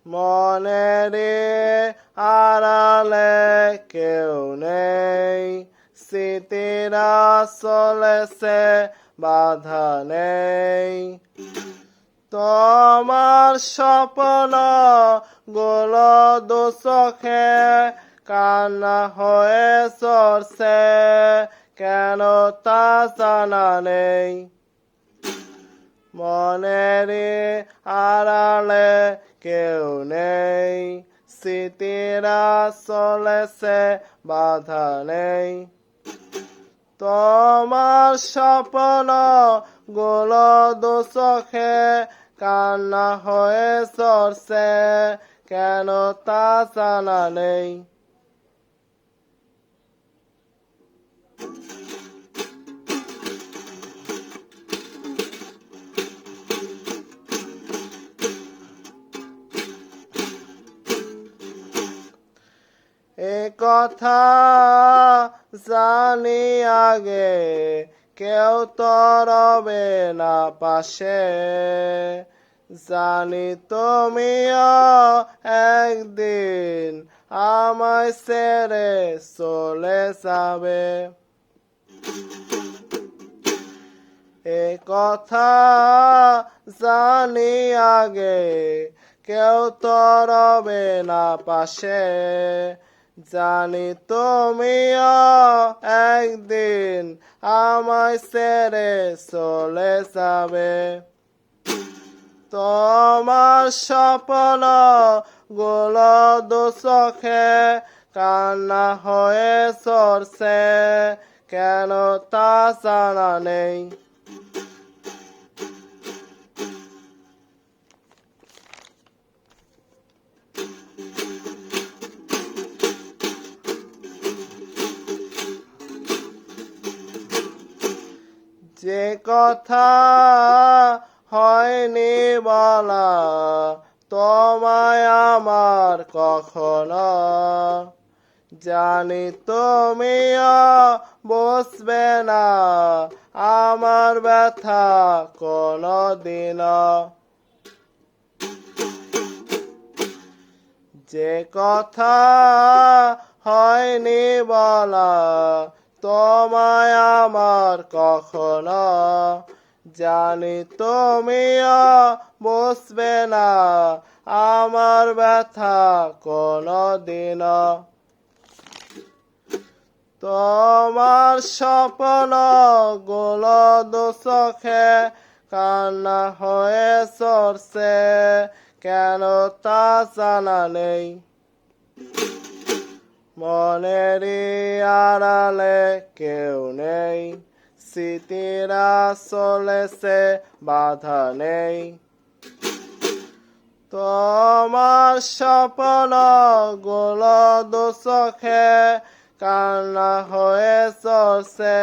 মনেরে আড়ালে কেউ নেই, স্মৃতিরা চলেছে বাধা নেই। তোমার স্বপ্ন গুলো দুচোখে কান্না হয়ে চলছে, কেন তা জানা নেই। মনেরই আড়ালে কেউ নেই, স্মৃতিরা চলেছে বাধা নেই। তোমার স্বপ্ন গুলো দুচোখে কান্না হয়ে চলছে, কেন তা জানা নেই। এ কথা জানি আগে কেউ তো রবে না পাশে, জানি তুমিও একদিন আমায় ছেড়ে চলে যাবে। এ কথা জানি আগে কেউ তো রবে না পাশে, জানি তুমিও একদিন আমায় ছেড়ে চলে যাবে। তোমার স্বপ্ন গুলো দুচোখে কান্না হয়ে চলছে, কেন তা জানা নেই। যে কথা হয়নি বলা তোমায় আমার কখনো, জানি তুমিও বুঝবে না আমার ব্যথা কোনো দিনও। যে কথা হয়নি বলা তোমায় আমার কখনো, জানি তুমিও বুঝবে না আমার ব্যথা কোনো দিনও। তোমার স্বপ্ন গুলো দুচোখে কান্না হয়ে চলছে, কেন তা জানা নেই। মনেরই আড়ালে কেউ নেই, স্মৃতিরা চলেছে বাধা নেই। তোমার স্বপ্ন গুলো দুচোখে কান্না হয়ে চলছে,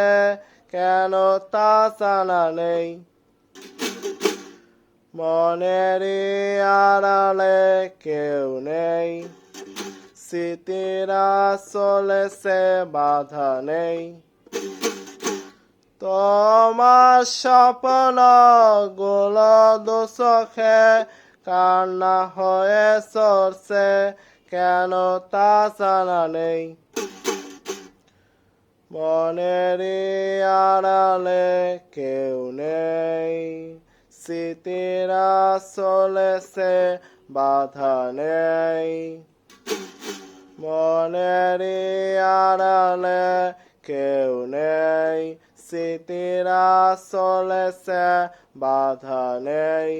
কেন তা জানা নেই। মনেরই আড়ালে কেউ নেই, স্মৃতিরা চলেছে বাধা নেই। তোমার স্বপ্ন গুলো দুচোখে কান্না হয়ে চলছে, কেন তা জানা নেই। মনেরই আড়ালে কেউ নেই, স্মৃতিরা চলেছে বাধা নেই। মনেরই আড়ালে কেউ নেই, স্মৃতিরা চলেছে বাধা নেই।